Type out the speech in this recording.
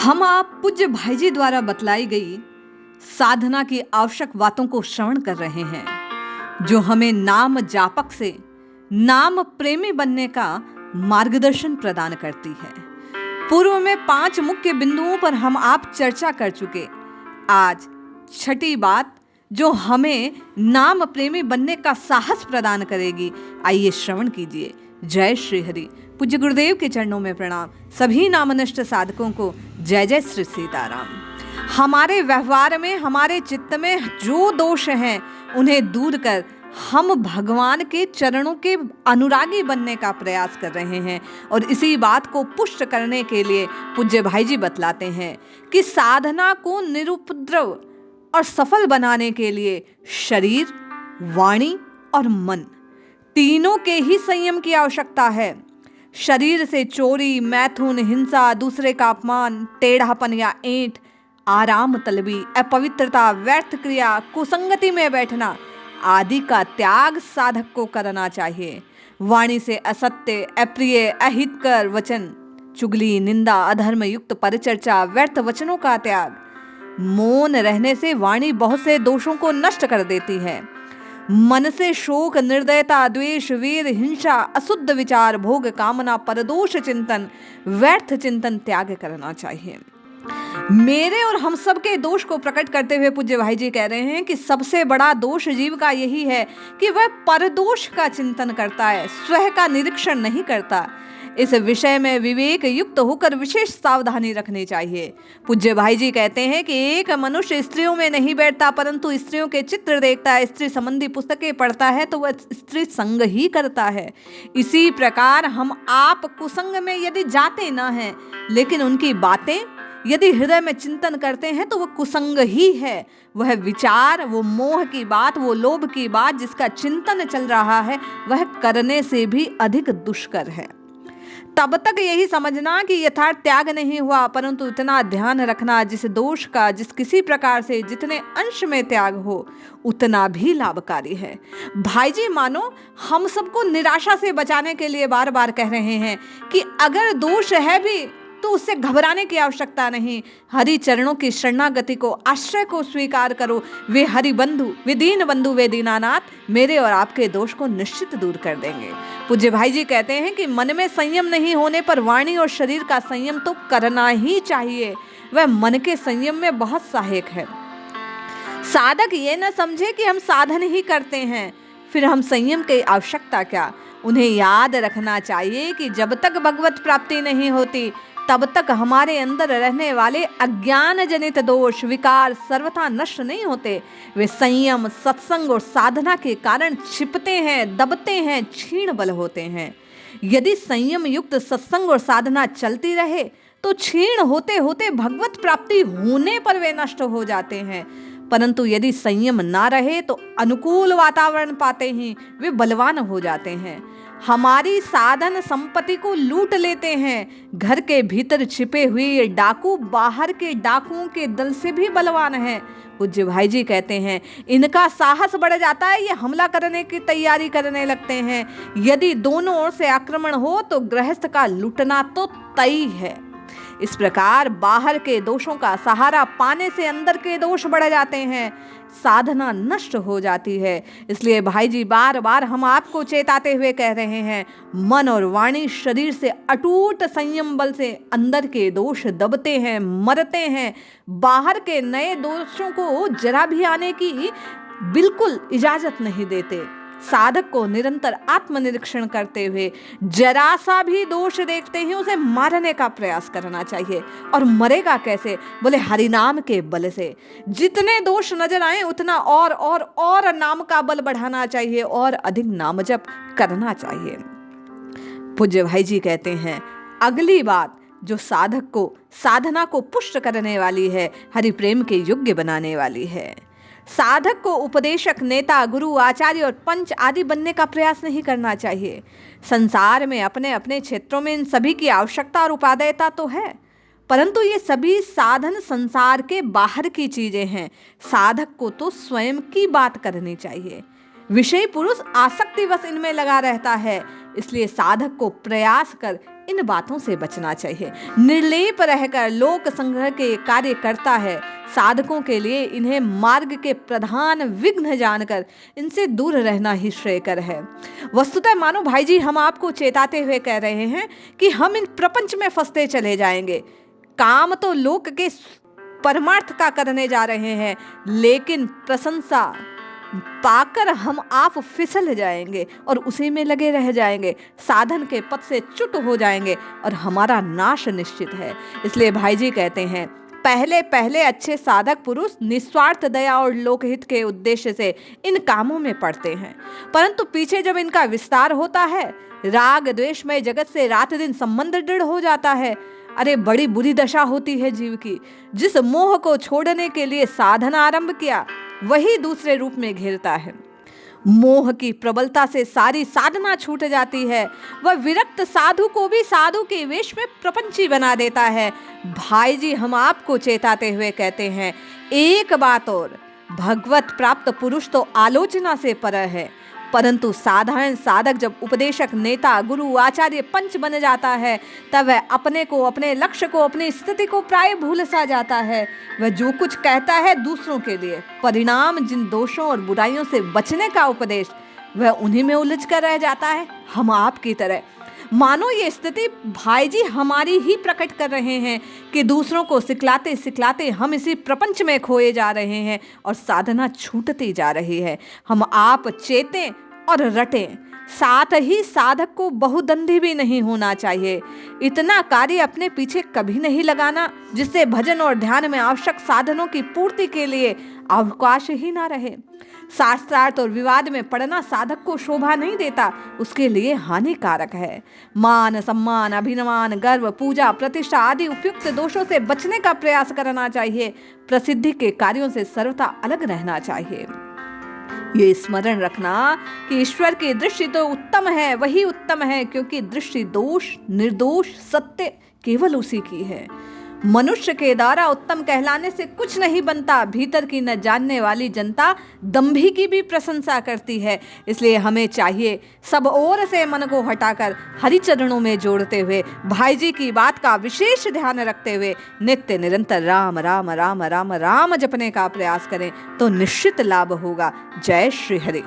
हम आप पूज्य भाई जी द्वारा बतलाई गई साधना की आवश्यक बातों को श्रवण कर रहे हैं, जो हमें नाम जापक से नाम प्रेमी बनने का मार्गदर्शन प्रदान करती है। पूर्व में 5 मुख्य बिंदुओं पर हम आप चर्चा कर चुके। आज छठी बात जो हमें नाम प्रेमी बनने का साहस प्रदान करेगी, आइए श्रवण कीजिए। जय श्री हरि। पूज्य गुरुदेव के चरणों में प्रणाम। सभी नामनिष्ठ साधकों को जय जय श्री सीताराम। हमारे व्यवहार में, हमारे चित्त में जो दोष हैं उन्हें दूर कर हम भगवान के चरणों के अनुरागी बनने का प्रयास कर रहे हैं। और इसी बात को पुष्ट करने के लिए पूज्य भाई जी बतलाते हैं कि साधना को निरुपद्रव और सफल बनाने के लिए शरीर, वाणी और मन तीनों के ही संयम की आवश्यकता है। शरीर से चोरी, मैथुन, हिंसा, दूसरे का अपमान, टेढ़ापन या ऐंठ, आराम तलबी, अपवित्रता, व्यर्थ क्रिया, कुसंगति में बैठना आदि का त्याग साधक को करना चाहिए। वाणी से असत्य, अप्रिय, अहितकर वचन, चुगली, निंदा, अधर्म युक्त परिचर्चा, व्यर्थ वचनों का त्याग। मौन रहने से वाणी बहुत से दोषों को नष्ट कर देती है। मन से शोक, निर्दयता, द्वेष, वीर, हिंसा, अशुद्ध विचार, भोग कामना, परदोष चिंतन, व्यर्थ चिंतन त्याग करना चाहिए। मेरे और हम सब के दोष को प्रकट करते हुए पूज्य भाई जी कह रहे हैं कि सबसे बड़ा दोष जीव का यही है कि वह परदोष का चिंतन करता है, स्वयं का निरीक्षण नहीं करता। इस विषय में विवेक युक्त होकर विशेष सावधानी रखनी चाहिए। पूज्य भाई जी कहते हैं कि एक मनुष्य स्त्रियों में नहीं बैठता, परंतु स्त्रियों के चित्र देखता है, स्त्री संबंधी पुस्तकें पढ़ता है तो वह स्त्री संग ही करता है। इसी प्रकार हम आप कुसंग में यदि जाते ना हैं, लेकिन उनकी बातें यदि हृदय में चिंतन करते हैं तो वह कुसंग ही है। वह विचार, वो मोह की बात, वो लोभ की बात जिसका चिंतन चल रहा है, वह करने से भी अधिक दुष्कर है। तब तक यही समझना कि यथार्थ त्याग नहीं हुआ, परंतु इतना ध्यान रखना जिस दोष का जिस किसी प्रकार से जितने अंश में त्याग हो उतना भी लाभकारी है। भाई जी मानो हम सबको निराशा से बचाने के लिए बार बार कह रहे हैं कि अगर दोष है भी तो उससे घबराने की आवश्यकता नहीं। हरि चरणों की शरणागति को, आश्रय को स्वीकार करो। वे हरि बंधु, वे दीन बंधु, वे दीनानाथ मेरे और आपके दोष को निश्चित दूर कर देंगे। पूज्य भाई जी कहते हैं कि मन में संयम नहीं होने पर वाणी और शरीर का संयम तो करना ही चाहिए। वह मन के संयम में बहुत सहायक है। साधक ये न समझे कि हम साधन ही करते हैं, फिर हम संयम की आवश्यकता क्या। उन्हें याद रखना चाहिए कि जब तक भगवत प्राप्ति नहीं होती तब तक हमारे अंदर रहने वाले अज्ञान जनित दोष, विकार सर्वथा नष्ट नहीं होते। वे संयम, सत्संग और साधना के कारण छिपते हैं, दबते हैं, क्षीण बल होते हैं। यदि संयम युक्त सत्संग और साधना चलती रहे तो क्षीण होते होते भगवत प्राप्ति होने पर वे नष्ट हो जाते हैं। परंतु यदि संयम ना रहे तो अनुकूल वातावरण पाते ही वे बलवान हो जाते हैं। हमारी साधन संपत्ति को लूट लेते हैं। घर के भीतर छिपे हुए डाकू बाहर के डाकुओं के दल से भी बलवान हैं। पूज्य भाई जी कहते हैं इनका साहस बढ़ जाता है, ये हमला करने की तैयारी करने लगते हैं। यदि दोनों ओर से आक्रमण हो तो गृहस्थ का लूटना तो तय है। इस प्रकार बाहर के दोषों का सहारा पाने से अंदर के दोष बढ़ जाते हैं, साधना नष्ट हो जाती है। इसलिए भाई जी बार बार हम आपको चेताते हुए कह रहे हैं, मन और वाणी शरीर से अटूट संयम बल से अंदर के दोष दबते हैं, मरते हैं। बाहर के नए दोषों को जरा भी आने की बिल्कुल इजाजत नहीं देते। साधक को निरंतर आत्मनिरीक्षण करते हुए जरा सा भी दोष देखते ही उसे मारने का प्रयास करना चाहिए। और मरेगा कैसे? बोले हरिनाम के बल से। जितने दोष नजर आए उतना और नाम का बल बढ़ाना चाहिए और अधिक नाम जप करना चाहिए। पूज्य भाई जी कहते हैं अगली बात जो साधक को साधना को पुष्ट करने वाली है, हरि प्रेम के योग्य बनाने वाली है। साधक को उपदेशक, नेता, गुरु, आचार्य और पंच आदि बनने का प्रयास नहीं करना चाहिए। संसार में अपने अपने क्षेत्रों में इन सभी की आवश्यकता और उपादेयता तो है, परंतु ये सभी साधन संसार के बाहर की चीजें हैं। साधक को तो स्वयं की बात करनी चाहिए। विषय पुरुष आसक्तिवश इनमें लगा रहता है, इसलिए साधक को प्रयास कर इन बातों से बचना चाहिए। निर्लेप रहकर लोक संग्रह के कार्य करता है। साधकों के लिए इन्हें मार्ग के प्रधान विघ्न जानकर इनसे दूर रहना ही श्रेयकर है। वस्तुतः मानो भाई जी हम आपको चेताते हुए कह रहे हैं कि हम इन प्रपंच में फंसते चले जाएंगे। काम तो लोक के परमार्थ का करने जा रहे हैं, लेकिन प्रशंसा पाकर हम आप फिसल जाएंगे और उसी में लगे रह जाएंगे, साधन के पथ से च्युत हो जाएंगे और हमारा नाश निश्चित है। इसलिए भाई जी कहते हैं, पहले पहले अच्छे साधक पुरुष निस्वार्थ दया और लोकहित के उद्देश्य से इन कामों में पड़ते हैं, परंतु पीछे जब इनका विस्तार होता है, राग द्वेषमय जगत से रात दिन संबंध दृढ़ हो जाता है, अरे बड़ी बुरी दशा होती है जीव की। जिस मोह को छोड़ने के लिए साधना आरंभ किया, वही दूसरे रूप में घेरता है। मोह की प्रबलता से सारी साधना छूट जाती है। वह विरक्त साधु को भी साधु के वेश में प्रपंची बना देता है। भाई जी हम आपको चेताते हुए कहते हैं, एक बात और, भगवत प्राप्त पुरुष तो आलोचना से पर है, परंतु साधारण साधक जब उपदेशक, नेता, गुरु, आचार्य, पंच बन जाता है, तब वह अपने को, अपने लक्ष्य को, अपनी स्थिति को प्राय भूल सा जाता है। वह जो कुछ कहता है दूसरों के लिए, परिणाम जिन दोषों और बुराइयों से बचने का उपदेश, वह उन्हीं में उलझ कर रह जाता है, हम आपकी तरह। मानो ये स्थिति भाई जी हमारी ही प्रकट कर रहे हैं कि दूसरों को सिखलाते सिखलाते हम इसी प्रपंच में खोए जा रहे हैं और साधना छूटती जा रही है। हम आप चेतें और रटें। साथ ही साधक को बहुदंडी भी नहीं होना चाहिए। इतना कार्य अपने पीछे कभी नहीं लगाना जिससे भजन और ध्यान में आवश्यक साधनों की पूर्ति के लिए अवकाश ही ना रहे। शास्त्रार्थ और विवाद में पड़ना साधक को शोभा नहीं देता, उसके लिए हानिकारक है। मान, सम्मान, अभिमान, गर्व, पूजा, प्रतिष्ठा आदि उपयुक्त दोषों से बचने का प्रयास करना चाहिए। प्रसिद्धि के कार्यों से सर्वथा अलग रहना चाहिए। ये स्मरण रखना कि ईश्वर की दृष्टि तो उत्तम है, वही उत्तम है, क्योंकि दृष्टि दोष, निर्दोष, सत्य केवल उसी की है। मनुष्य के द्वारा उत्तम कहलाने से कुछ नहीं बनता। भीतर की न जानने वाली जनता दंभी की भी प्रशंसा करती है। इसलिए हमें चाहिए सब ओर से मन को हटाकर हरि चरणों में जोड़ते हुए, भाई जी की बात का विशेष ध्यान रखते हुए नित्य निरंतर राम राम राम राम राम जपने का प्रयास करें तो निश्चित लाभ होगा। जय श्री हरि।